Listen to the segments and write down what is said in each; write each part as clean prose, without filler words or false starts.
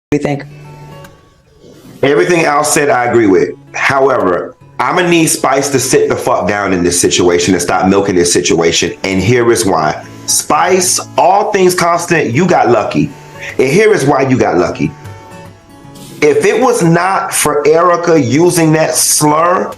do you think? Everything Al said, I agree with. However, I'm gonna need Spice to sit the fuck down in this situation and stop milking this situation. And here is why. Spice, all things constant, you got lucky. And here is why you got lucky. If it was not for Erica using that slur,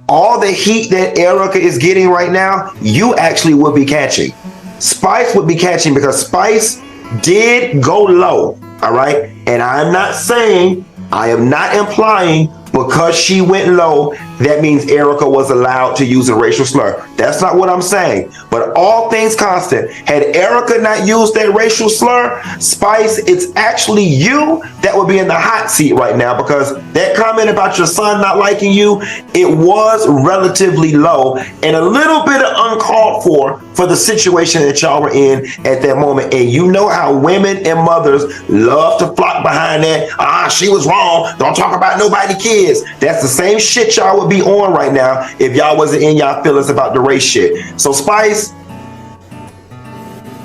all the heat that Erica is getting right now, you actually would be catching. Spice would be catching because Spice did go low, all right? And I'm not saying, I am not implying because she went low, that means Erica was allowed to use a racial slur. That's not what I'm saying. But all things constant, had Erica not used that racial slur, Spice, it's actually you that would be in the hot seat right now, because that comment about your son not liking you, it was relatively low and a little bit of uncalled for the situation that y'all were in at that moment. And you know how women and mothers love to flock behind that. She was wrong. Don't talk about nobody kids. That's the same shit y'all would be on right now if y'all wasn't in y'all feelings about the race shit. So Spice,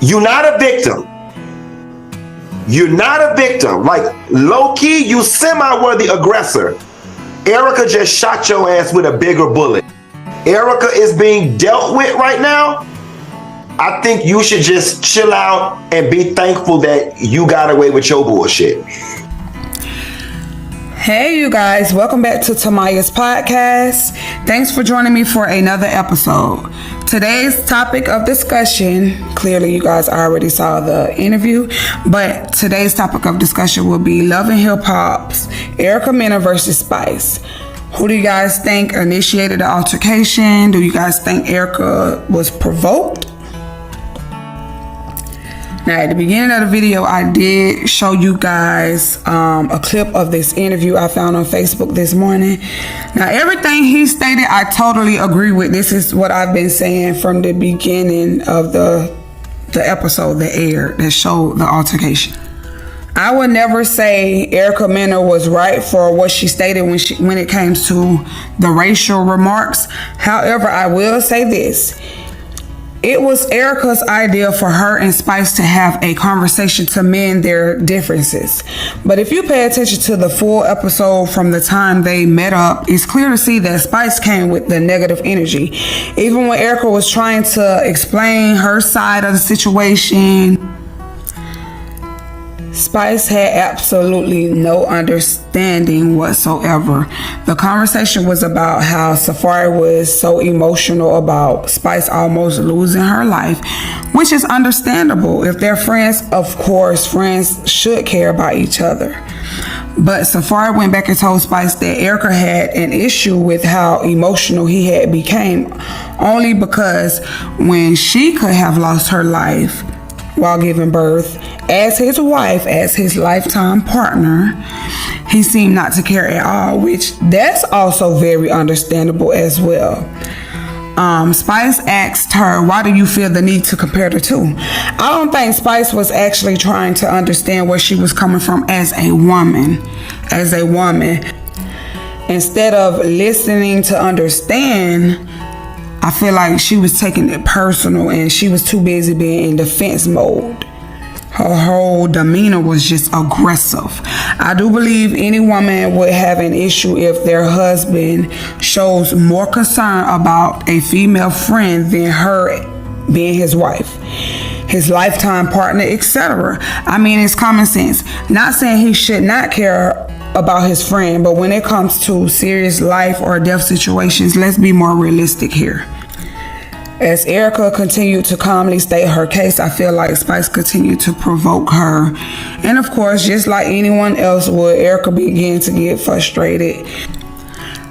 you're not a victim. You're not a victim. Like, low key, you semi-worthy aggressor. Erica just shot your ass with a bigger bullet. Erica is being dealt with right now. I think you should just chill out and be thankful that you got away with your bullshit. Hey, you guys, welcome back to Tamaya's podcast. Thanks for joining me for another episode. Today's topic of discussion, clearly you guys already saw the interview, but today's topic of discussion will be Love and Hip Hop's Erica Mena versus Spice. Who do you guys think initiated the altercation? Do you guys think Erica was provoked? Now, at the beginning of the video, I did show you guys a clip of this interview I found on Facebook this morning. Now, everything he stated, I totally agree with. This is what I've been saying from the beginning of the episode that aired, that showed the altercation. I would never say Erica Mena was right for what she stated when it came to the racial remarks. However, I will say this. It was Erica's idea for her and Spice to have a conversation to mend their differences. But if you pay attention to the full episode from the time they met up, it's clear to see that Spice came with the negative energy. Even when Erica was trying to explain her side of the situation, Spice had absolutely no understanding whatsoever. The conversation was about how Safaree was so emotional about Spice almost losing her life, which is understandable. If they're friends, of course, friends should care about each other. But Safaree went back and told Spice that Erica had an issue with how emotional he had became, only because when she could have lost her life while giving birth, as his wife, as his lifetime partner, he seemed not to care at all, which that's also very understandable as well. Spice asked her, why do you feel the need to compare the two? I don't think Spice was actually trying to understand where she was coming from as a woman. Instead of listening to understand, I feel like she was taking it personal and she was too busy being in defense mode. Her whole demeanor was just aggressive. I do believe any woman would have an issue if their husband shows more concern about a female friend than her being his wife, his lifetime partner, etc. I mean, it's common sense. Not saying he should not care about his friend, but when it comes to serious life or death situations, let's be more realistic here. As Erica continued to calmly state her case, I feel like Spice continued to provoke her. And of course, just like anyone else would, Erica began to get frustrated.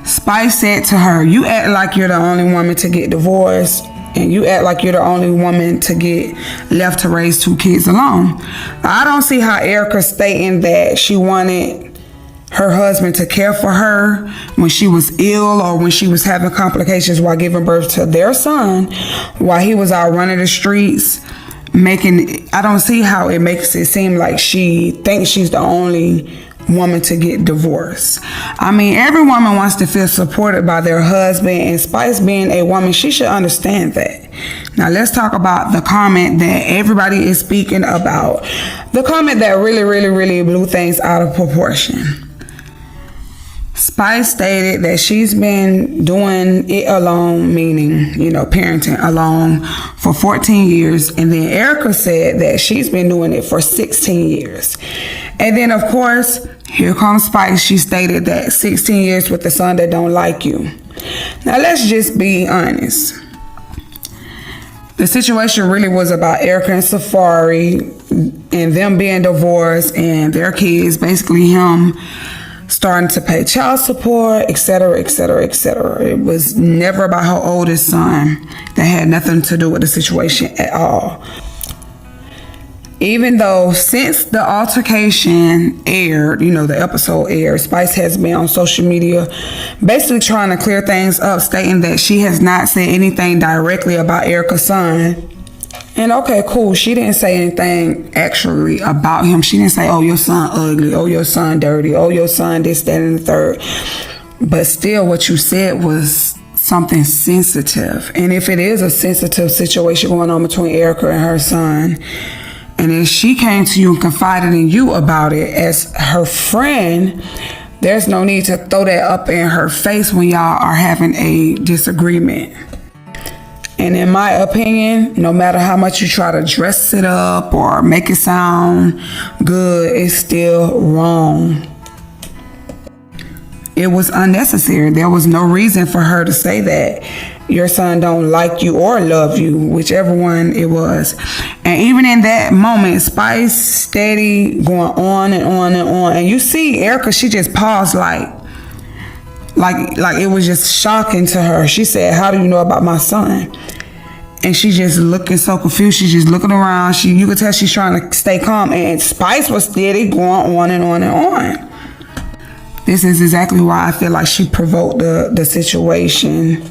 Spice said to her, you act like you're the only woman to get divorced, and you act like you're the only woman to get left to raise 2 kids alone. I don't see how Erica stating that she wanted her husband to care for her when she was ill or when she was having complications while giving birth to their son, while he was out running the streets, I don't see how it makes it seem like she thinks she's the only woman to get divorced. I mean, every woman wants to feel supported by their husband, and Spice being a woman, she should understand that. Now let's talk about the comment that everybody is speaking about. The comment that really blew things out of proportion. Spice stated that she's been doing it alone, meaning, parenting alone, for 14 years. And then Erica said that she's been doing it for 16 years. And then, of course, here comes Spice. She stated that 16 years with a son that don't like you. Now, let's just be honest. The situation really was about Erica and Safari and them being divorced and their kids, basically him starting to pay child support, etc., etc., etc. It was never about her oldest son. That had nothing to do with the situation at all. Even though since the altercation aired, the episode aired, Spice has been on social media basically trying to clear things up, stating that she has not said anything directly about Erica's son. And okay, cool. She didn't say anything actually about him. She didn't say, oh, your son ugly. Oh, your son dirty. Oh, your son this, that, and the third. But still, what you said was something sensitive. And if it is a sensitive situation going on between Erica and her son, and if she came to you and confided in you about it as her friend, there's no need to throw that up in her face when y'all are having a disagreement. And in my opinion, no matter how much you try to dress it up or make it sound good, it's still wrong. It was unnecessary. There was no reason for her to say that your son don't like you or love you, whichever one it was. And even in that moment, Spice steady going on and on and on. And you see Erica, she just paused like it was just shocking to her. She said, how do you know about my son? And she just looking so confused. She's just looking around. You could tell she's trying to stay calm. And Spice was steady going on and on and on. This is exactly why I feel like she provoked the situation,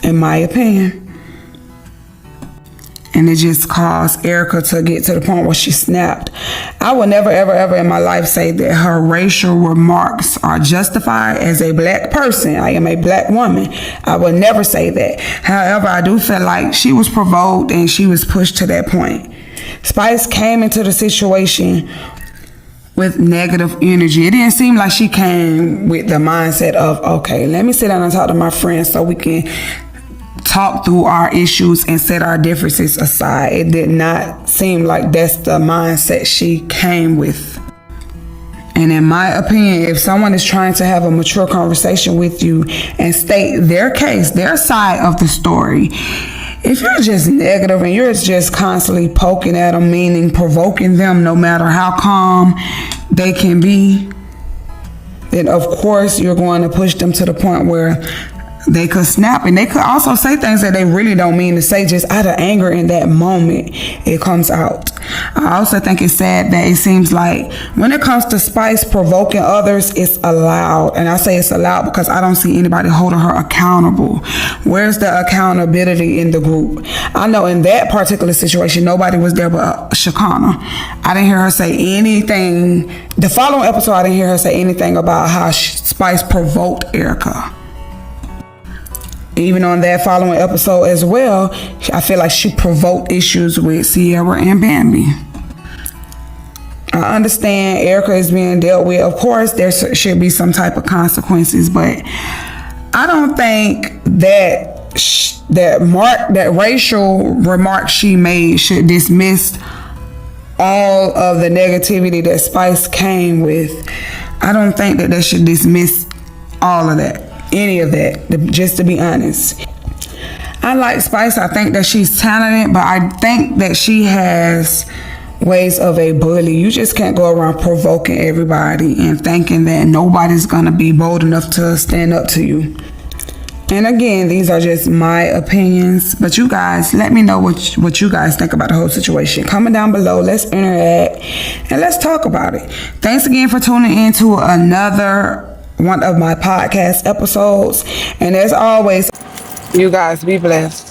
in my opinion. And it just caused Erica to get to the point where she snapped. I would never, ever in my life say that her racial remarks are justified as a black person. I am a black woman. I would never say that. However, I do feel like she was provoked and she was pushed to that point. Spice came into the situation with negative energy. It didn't seem like she came with the mindset of, okay, let me sit down and talk to my friends so we can talk through our issues and set our differences aside. It did not seem like that's the mindset she came with. And in my opinion, if someone is trying to have a mature conversation with you and state their case, their side of the story, if you're just negative and you're just constantly poking at them, meaning provoking them no matter how calm they can be, then of course you're going to push them to the point where they could snap, and they could also say things that they really don't mean to say. Just out of anger in that moment, it comes out. I also think it's sad that it seems like when it comes to Spice provoking others, it's allowed. And I say it's allowed because I don't see anybody holding her accountable. Where's the accountability in the group? I know in that particular situation, nobody was there but Shakana. I didn't hear her say anything. The following episode, I didn't hear her say anything about how Spice provoked Erica. Even on that following episode as well, I feel like she provoked issues with Sierra and Bambi. I understand Erica is being dealt with. Of course, there should be some type of consequences, but I don't think that racial remark she made should dismiss all of the negativity that Spice came with. I don't think that should dismiss all of that. Any of that, just to be honest. I like Spice. I think that she's talented, but I think that she has ways of a bully. You just can't go around provoking everybody and thinking that nobody's gonna be bold enough to stand up to you. And again, these are just my opinions, but you guys, let me know what you guys think about the whole situation. Comment down below, let's interact, and let's talk about it. Thanks again for tuning in to another one of my podcast episodes. And as always, you guys be blessed.